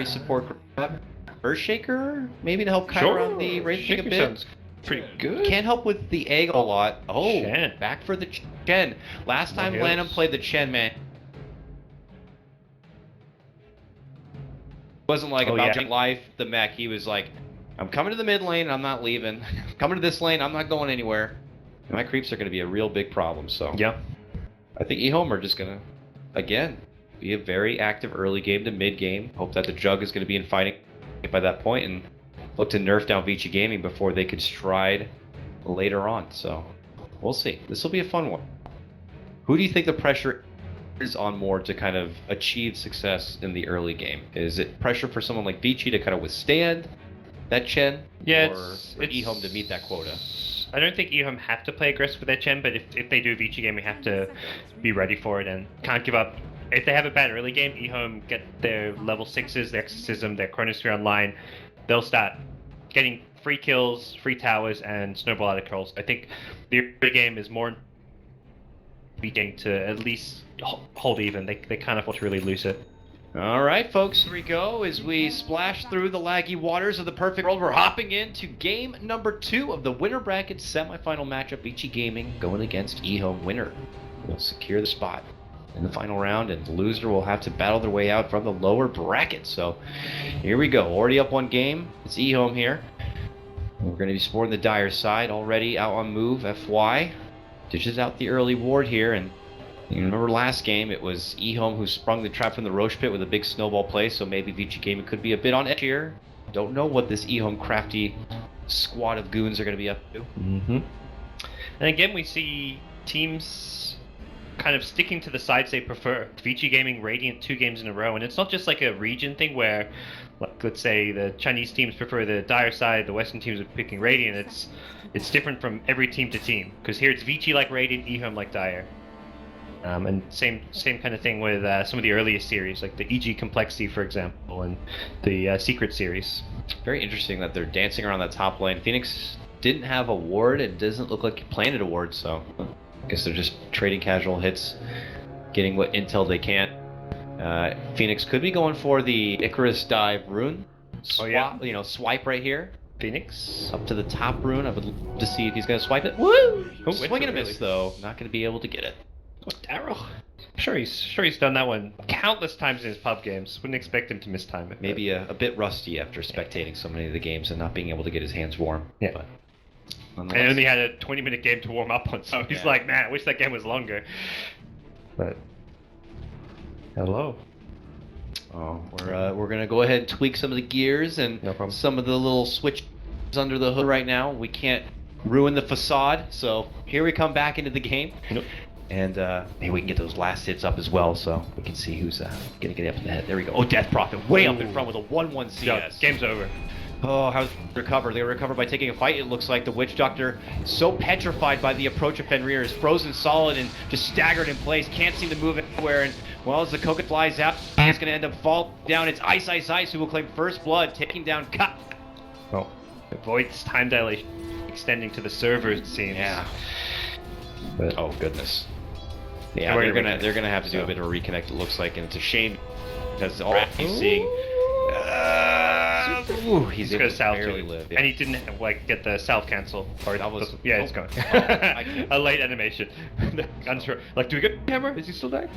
support grab. Earthshaker, maybe to help Kyra on the Wraith thing a bit. Sounds pretty good. Can't help with the egg a lot. Oh, Chen. back for the Chen. Last time Lanham played the Chen, man. Wasn't like about life, the mech. He was like, I'm coming to the mid lane, I'm not leaving. I'm coming to this lane, I'm not going anywhere. And my creeps are going to be a real big problem, so. Yeah. I think EHOME are just going to, again, be a very active early game to mid game. Hope that the Jug is going to be in fighting by that point and look to nerf down Vici Gaming before they could stride later on. So we'll see. This will be a fun one. Who do you think the pressure is on more to kind of achieve success in the early game? Is it pressure for someone like Vici to kind of withstand that Chen? Yeah, or it's EHOME to meet that quota? I don't think EHOME have to play aggressive with their Chen, but if they do Vici Gaming, have to be ready for it and can't give up. If they have a bad early game, EHOME get their level 6s, their Exorcism, their Chronosphere online, they'll start getting free kills, free towers, and snowball out of controls. I think the early game is more getting to at least hold even. They can't afford to really lose it. All right, folks, here we go as we splash through the laggy waters of the perfect world. We're hopping into game number 2 of the winter bracket semifinal matchup. Vici Gaming going against EHOME Winter. Will secure the spot in the final round, and the loser will have to battle their way out from the lower bracket. So here we go. Already up one game. It's EHOME here. We're going to be supporting the Dire side. Already out on move. FY dishes out the early ward here, and you remember last game, it was EHOME who sprung the trap from the Roche pit with a big snowball play, so maybe Vici Gaming could be a bit on edge here. Don't know what this EHOME crafty squad of goons are going to be up to. And again, we see teams kind of sticking to the sides they prefer. Vici Gaming, Radiant 2 games in a row, and it's not just like a region thing where, like, let's say the Chinese teams prefer the Dire side, the Western teams are picking Radiant. It's different from every team to team, because here it's Vici like Radiant, EHOME like Dire. And same kind of thing with some of the earliest series, like the EG-Complexity, for example, and the Secret series. Very interesting that they're dancing around that top lane. Phoenix didn't have a ward. It doesn't look like he planted a ward, so I guess they're just trading casual hits, getting what intel they can. Phoenix could be going for the Icarus dive rune. Swap, you know, swipe right here. Phoenix up to the top rune. I would love to see if he's going to swipe it. Woo! Oh, swing and a miss, though. Not going to be able to get it. Oh, Daryl. Sure he's done that one countless times in his pub games. Wouldn't expect him to mistime it. Maybe a bit rusty after spectating so many of the games and not being able to get his hands warm. Yeah. But and only had a 20-minute game to warm up on, so he's like, man, I wish that game was longer. But hello. Oh, we're gonna go ahead and tweak some of the gears and some of the little switches under the hood right now. We can't ruin the facade, so here we come back into the game. And maybe we can get those last hits up as well, so we can see who's gonna get up in the head. There we go. Oh, Death Prophet way up in front with a 1-1 CS. Yeah, game's over. Oh, how's they recover? They recover by taking a fight. It looks like the Witch Doctor, so petrified by the approach of Fenrir, is frozen solid and just staggered in place. Can't seem to move anywhere. And well, as the Coca flies out, it's going to end up falling down. It's Ice who will claim first blood, taking down Cut. Oh, avoids time dilation extending to the server, it seems. Yeah. But, oh goodness. Yeah, they're gonna have to do a bit of a reconnect. It looks like, and it's a shame because all he's seeing. He's able to barely live. Yeah. And he didn't get the salve cancel. Or that was it's gone. A late animation. Unsure. Like, do we get camera? Is he still there?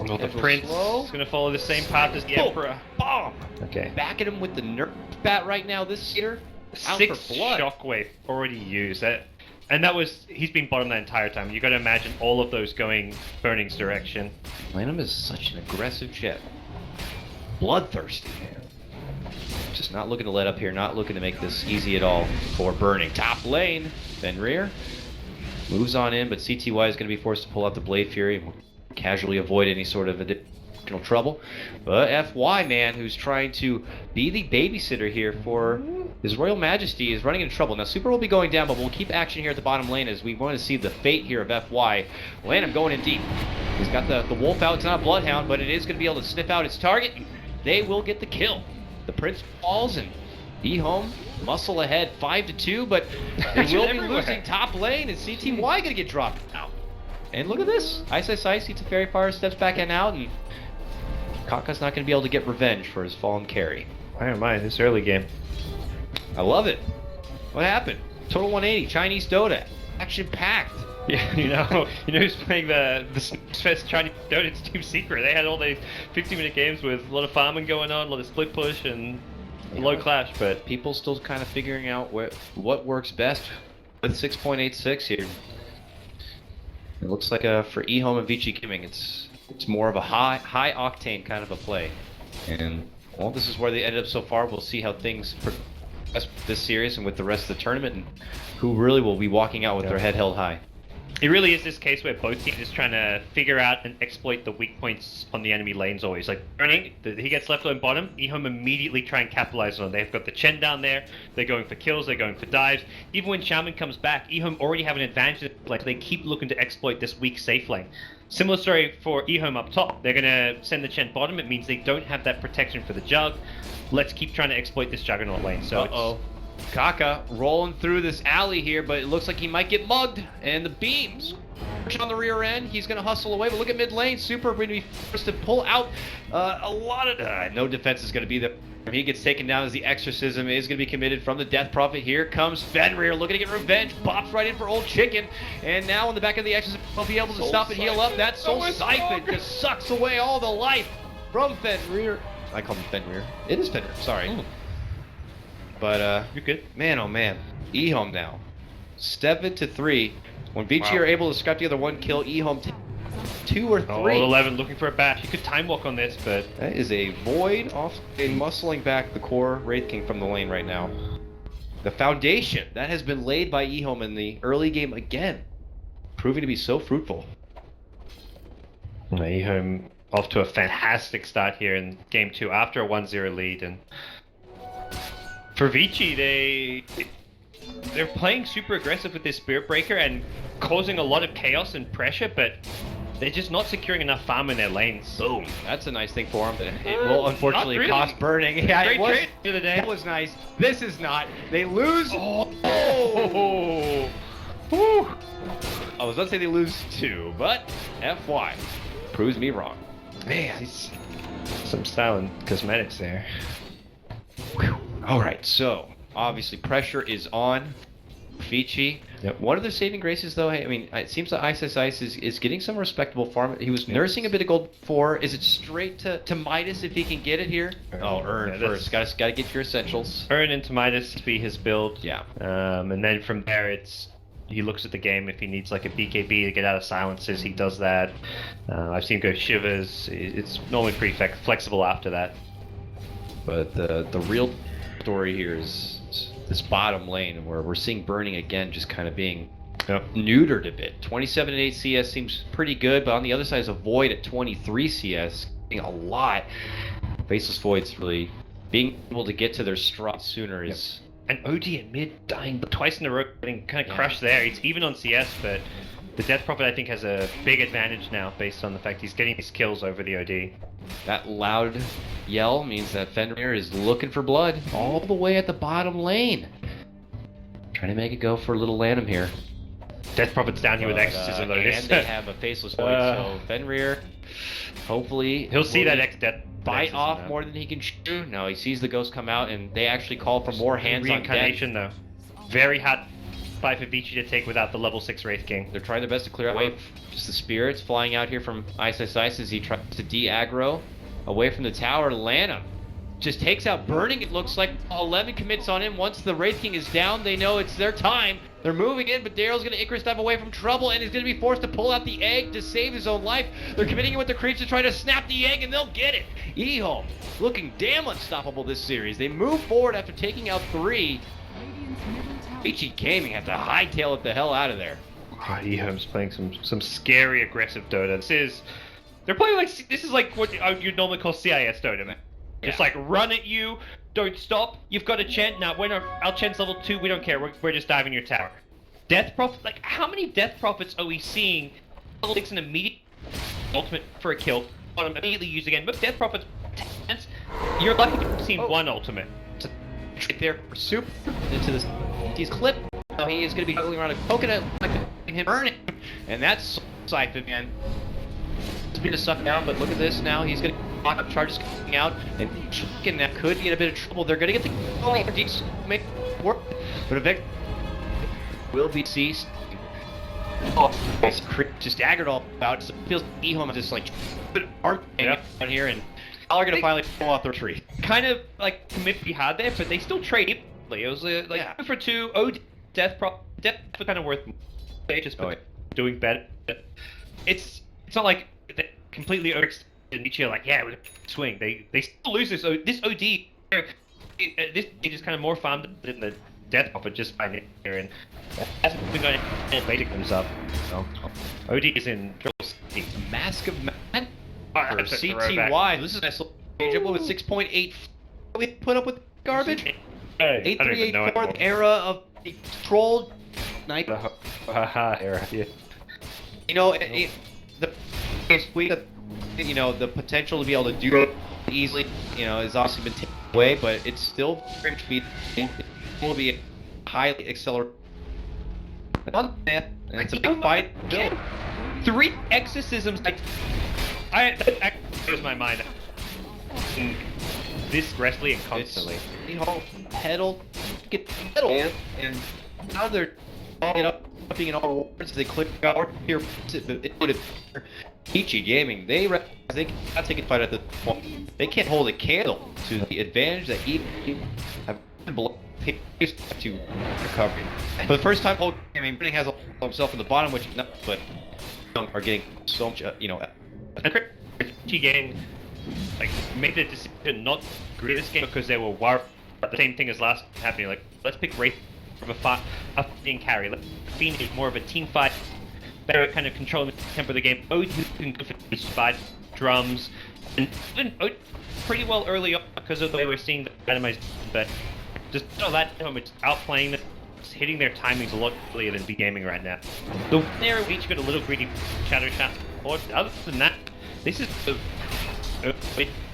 Well, the Prince is going to follow the same path as the Emperor. Bomb! Okay. Back at him with the nerf bat right now this year. Out 6 for blood. Shockwave already used. And that was, he's been bottom that entire time. You got to imagine all of those going Burning's direction. Lanham is such an aggressive jet. Bloodthirsty. Just not looking to let up here, not looking to make this easy at all for Burning. Top lane, Fenrir moves on in, but CTY is going to be forced to pull out the Blade Fury and casually avoid any sort of additional trouble. But FY, man, who's trying to be the babysitter here for His Royal Majesty, is running into trouble. Now, Super will be going down, but we'll keep action here at the bottom lane as we want to see the fate here of FY. Lanham going in deep. He's got the Wolf out. It's not a Bloodhound, but it is going to be able to sniff out its target. They will get the kill. The Prince falls, and EHOME muscle ahead 5-2, but they will be losing top lane, and CTY going to get dropped out. And look at this. Ice, Teferi Fire steps back in out, and Kaka's not going to be able to get revenge for his fallen carry. Why am I this early game? I love it. What happened? Total 180, Chinese Dota. Action-packed. Yeah, you know who's playing the Fest Chinese Dota? It's Team Secret. They had all these 50-minute games with a lot of farming going on, a lot of split push, and low clash, but people still kind of figuring out what works best with 6.86 here. It looks like for EHOME and Vici Gaming, it's more of a high octane kind of a play. And well, this is where they ended up so far. We'll see how things progress this series and with the rest of the tournament, and who really will be walking out with their head held high. It really is this case where both teams is trying to figure out and exploit the weak points on the enemy lanes always. Like Burning, he gets left on bottom, EHOME immediately try and capitalize on it. They've got the Chen down there, they're going for kills, they're going for dives. Even when Shaman comes back, EHOME already have an advantage, like they keep looking to exploit this weak safe lane. Similar story for EHOME up top. They're going to send the Chen bottom, it means they don't have that protection for the Jug. Let's keep trying to exploit this Juggernaut lane. So Kaka rolling through this alley here, but it looks like he might get mugged. And the beams on the rear end, he's going to hustle away. But look at mid lane, Super going to be forced to pull out a lot of... no defense is going to be there. He gets taken down as the exorcism is going to be committed from the Death Prophet. Here comes Fenrir looking to get revenge. Pops right in for Old Chicken. And now in the back of the exorcism, he'll be able to stop and heal up. That Soul Siphon just sucks away all the life from Fenrir. I call him Fenrir. It is Fenrir, sorry. But, you're good. Man, oh man. EHOME now. 7-3. When Vici are able to scrap together one kill, EHOME 2 or 3. Oh, 11 looking for a bash. You could time walk on this, but... That is a Void off and muscling back the core Wraith King from the lane right now. The foundation that has been laid by EHOME in the early game again. Proving to be so fruitful. EHOME off to a fantastic start here in game 2 after a 1-0 lead, and... For Vici, they're playing super aggressive with this Spirit Breaker and causing a lot of chaos and pressure, but they're just not securing enough farm in their lanes. Boom. That's a nice thing for them. It will unfortunately cost Burning. Yeah, it was. The day. That was nice. This is not. They lose. Oh. I was about to say they lose 2, but FY proves me wrong. Man, some style and cosmetics there. Alright, so obviously pressure is on Vici. Yep. One of their saving graces though, I mean, it seems that Ice is getting some respectable farm. He was nursing a bit of gold 4. Is it straight to Midas if he can get it here? Earn first. Gotta get your essentials. Earn into Midas to be his build. Yeah. And then from there he looks at the game. If he needs like a BKB to get out of silences, he does that. I've seen him go Shivers. It's normally pretty flexible after that. But the real story here is this bottom lane where we're seeing Burning again just kind of being neutered a bit. 27 and 8 CS seems pretty good, but on the other side is a Void at 23 CS, getting a lot. Faceless Voids really being able to get to their strut sooner is... And OD at mid dying twice in a row, getting kind of crushed there. He's even on CS, but the Death Prophet I think has a big advantage now based on the fact he's getting his kills over the OD. That loud yell means that Fenrir is looking for blood all the way at the bottom lane. Trying to make it go for little Lanham here. Death Prophet's down here with Exorcism though. And they have a Faceless Void, so Fenrir, hopefully... He'll see that Death bite off more than he can chew. No, he sees the ghost come out, and they actually call for more hands on deck. Reincarnation though. Very hot spot for Vici to take without the level 6 Wraith King. They're trying their best to clear out away. Just the spirits flying out here from Ice as he tries to de-aggro away from the tower. Lana just takes out Burning, it looks like. 11 commits on him. Once the Wraith King is down, they know it's their time. They're moving in, but Daryl's going to Icarus dive away from trouble, and he's going to be forced to pull out the egg to save his own life. They're committing it with the creeps to try to snap the egg, and they'll get it. EHOME looking damn unstoppable this series. They move forward after taking out 3. Vici Gaming has to hightail it the hell out of there. Oh, EHOME's playing some scary aggressive Dota. They're playing like, this is like what you'd normally call CIS Dota, man. Just like run at you, don't stop. You've got a Chant. Now, when our Chant's level 2, we don't care. We're just diving your tower. Death Prophet, like how many Death Prophets are we seeing? Level 6 an immediate ultimate for a kill. Immediately used again. But Death Prophet's 10 you're lucky to have seen one ultimate. Right there for Soup into this. He's clipped. Now he is going to be juggling around a coconut, like him burning, and that's Siphon, man. It's been a suck down, but look at this now. He's going to lock up charges coming out, and Chicken that could be in a bit of trouble. They're going to get the make it work, but eventually will be ceased. Oh, just daggered all about. So it feels like EHOME just like arm down here, and y'all are going to finally pull out their tree. Kind of like commit be hard there, but they still trade. It was like 2 for 2. OD Death kind of worth. They just doing better. It's not like they completely overextended each year. Like we swing. They still lose this. This OD. This just kind of more farmed than the Death Prophet just by here, and hasn't been going to basic comes up. So OD is in trouble. Mask of Man for CTY. This is a nice little changeable with 6.8. We put up with garbage. 8384 era of the troll night. Era, yeah. You know, the potential to be able to do it easily, has obviously been taken away, but it's still very much it will be highly accelerated. And it's a big fight. 3 exorcisms. That blows my mind. This aggressively and constantly. Pedal, get pedal, and now they're being all words. They click out here. Vici Gaming, they cannot take a fight at this point. They can't hold a candle to the advantage that have to recovery. For the first time, Brennan has himself in the bottom, which but are getting so much, Vici Gaming made the decision not to agree this game because they were worried about the same thing as last happening. Like, let's pick Wraith of a carry. Let Phoenix more of a team fight. Better kind of controlling the tempo of the game. OD can go for these 5 drums, and even pretty well early on because of the way we're seeing the randomized. But just that it's outplaying them, it's hitting their timings a lot earlier than Gaming right now. The there we each got a little greedy shadow shot. Other than that, this is the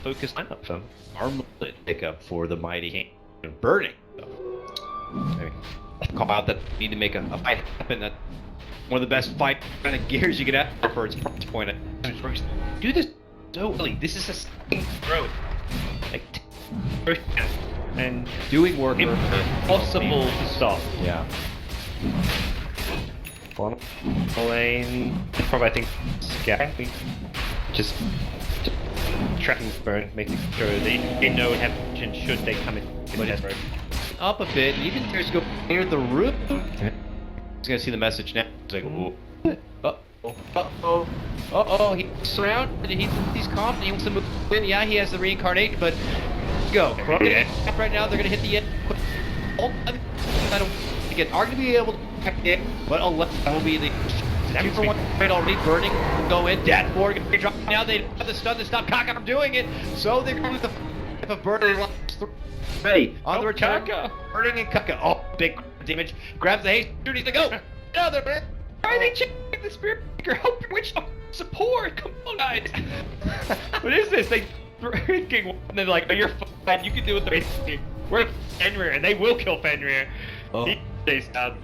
focused lineup from armlet pickup for the mighty King. Burning. Call out that need to make a fight happen. That one of the best fight kind of gears you get at for its price point. Do this so early. This is a second throw. And doing work impossible to stop. Yeah. Lane, probably I think scapping. Just tracking burn, making sure they know what happens should they come in. Up a bit, even there's go near the roof. He's gonna see the message now. He's like, ooh. Uh-oh, he's surrounded, he's confident, he wants to move in. Yeah, he has the reincarnate, but go. Right now, they're gonna hit the end. I don't think it are gonna be able to protect it, but 11 will be the 2 for 1 trade already burning. Go in, Death Board gonna drop. Now they have the stun to stop Kaka from doing it, so they're gonna lose the burning. Ready on the return. Burning and Kaka. Oh, big damage. Grabs the haste. Dude, he's to go. Another man. Why are they checking the Spirit Breaker? Help which support? Come on, guys. What is this? They freaking and they're like, oh, you're fine. You can do it the race team. We're Fenrir, and they will kill Fenrir. Oh. They stab.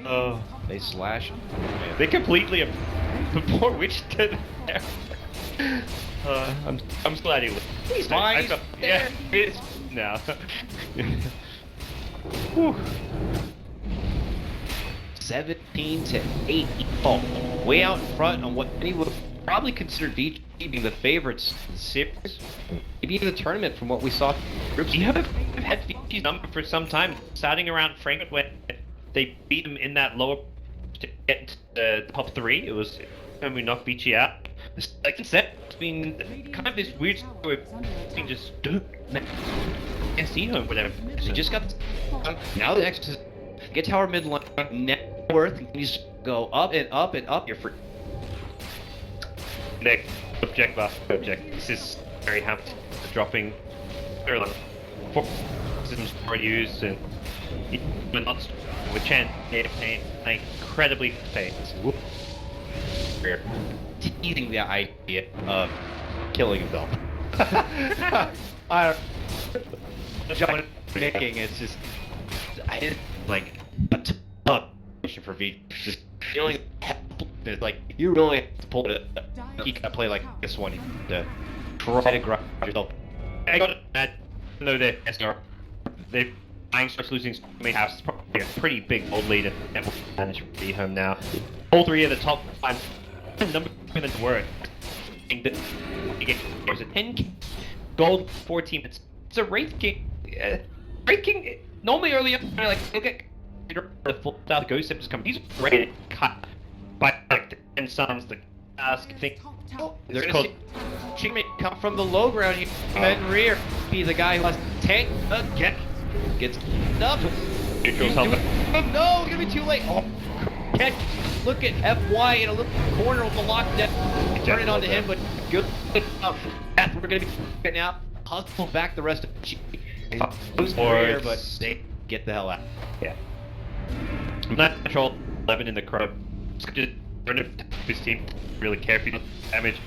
Oh. They slash. They completely before Witch did there. I'm glad he was. He's fine. Yeah, it is now. Whew. 17-8. EHOME way out in front on what many would probably consider Vici being the favorites in the series, maybe even the tournament from what we saw. Groups. You have had Vici's number for some time, starting around Frankfurt when they beat him in that lower to get into the top 3. It was when we knocked Vici out. The second set, it's been kind of this weird story of being just against EHOME, whatever. So just got now the next is get tower mid line net worth continues to go up and up and up. You're free. Next object. This is very happy dropping early. 4 systems were used and even not with chance incredibly fast. We're teasing the idea of killing himself. John making it's just like a tough mission for Vici. Just feeling helpless. Like you really have to pull it. You can't play like this one to try to grind yourself. I got it. No, they starts losing main house. It's probably a pretty big old lead and will manage to be home now. All 3 of the top 5 number minutes work. There's a 10 gold 14 minutes. It's a Wraith King. Wraith King normally early on like look at the full South Ghost Scepters come. He's ready to cut by like the 10 suns, the task thing. They're called. She may come from the low ground. You head and rear. Be the guy who has tank again. Gets up. No, it's gonna be too late. Oh, catch. Look at FY in a little corner with the lockdown. Turn it onto him, but good enough. We're gonna be getting out. Hustle back the rest of the career, but they get the hell out. Yeah. Natural 11 in the crowd. Just run of this team really carefully damage.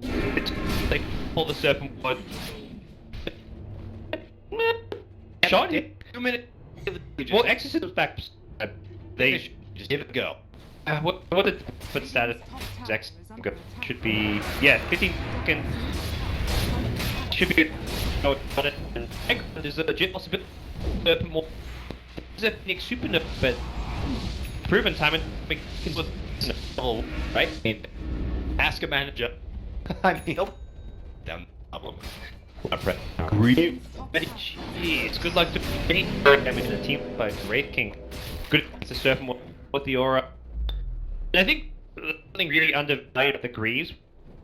They pull the serpent wood. Shot hit. 2 minutes. Well, Exorcism was back. They just give it a go. What the status? Should be 15 seconds. Should be good. No, got it. And there's a legit possibility. Serpent more. There's a Phoenix super nerf, but proven time and right? I mean, ask a manager. I mean, down problem. Agree. Jeez, good luck to any damage in the team by Wraith King. Good against the Serpent with the aura. And I think something really undervalued of the Greaves.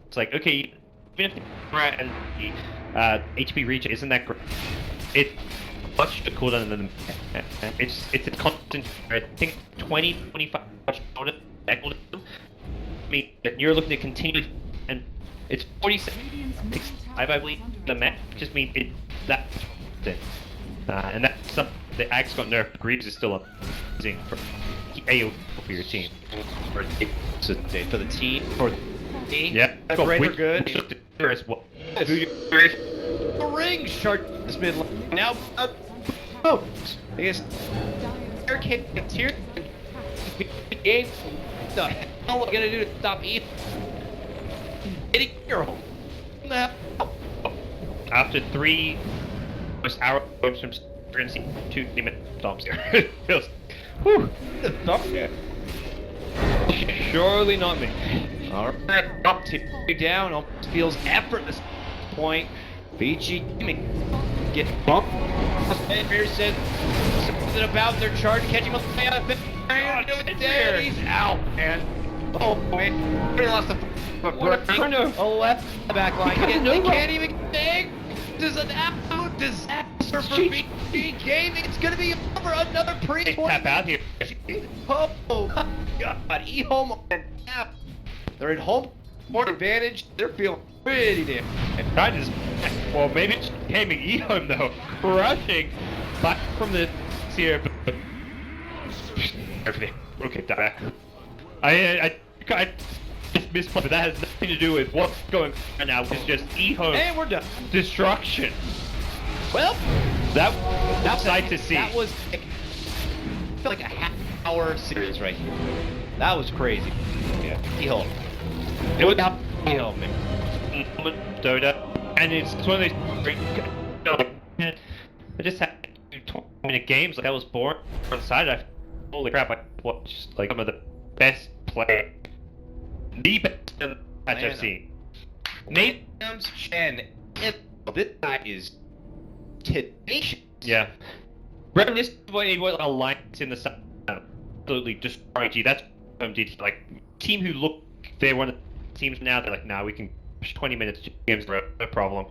It's like, okay, even if the aura and the HP reach isn't that great, it's much the cooldown than it's a constant. I think 20-25 shorter. I mean, you're looking to continue, and it's 47. I believe the match just means it that, and that's something the Axe got nerfed. Greaves is still amazing for AO for your team. For the team, for the team. Yeah, great or good. As well. The ring shard this mid now. Oh, I guess. Here, game. What the hell are we gonna do to stop Ethan? Getting your home. After 3 most arrows from we're gonna see 2 demon stomps here. Feels. Whew. Yeah. Surely not me. Alright, up to down. Almost feels effortless at this point. Vici get bumped. Bear said something about their charge catching up. He's out, man. Oh man, we lost the. Oh, left the back line. They can't even think. This is an absolute disaster for Vici Gaming. It's gonna be over another pre-20. Tap out here. Oh God, EHOME and tap. They're at home court advantage. They're feeling pretty damn. And trying to, well, maybe it's gaming EHOME though, crushing back from the here. But okay, back. I missed, but that has nothing to do with what's going on now. It's just EHOME. And we're done. Destruction. Well, that's nice to see. That was like a half-hour series right here. That was crazy. Yeah, EHOME. It was EHOME, man. Dota, and it's one of those great. I just had 20-minute games. Like I was bored on the side. holy crap! I watched like some of the best play, the best match I've seen. Nate Chen, this guy is tenacious. Yeah. Remember this when he was alliance in the sun, absolutely destroyed you. That's what he did. Like team who look, they're one of the teams now. They're like, nah, we can push 20 minutes games, no problem.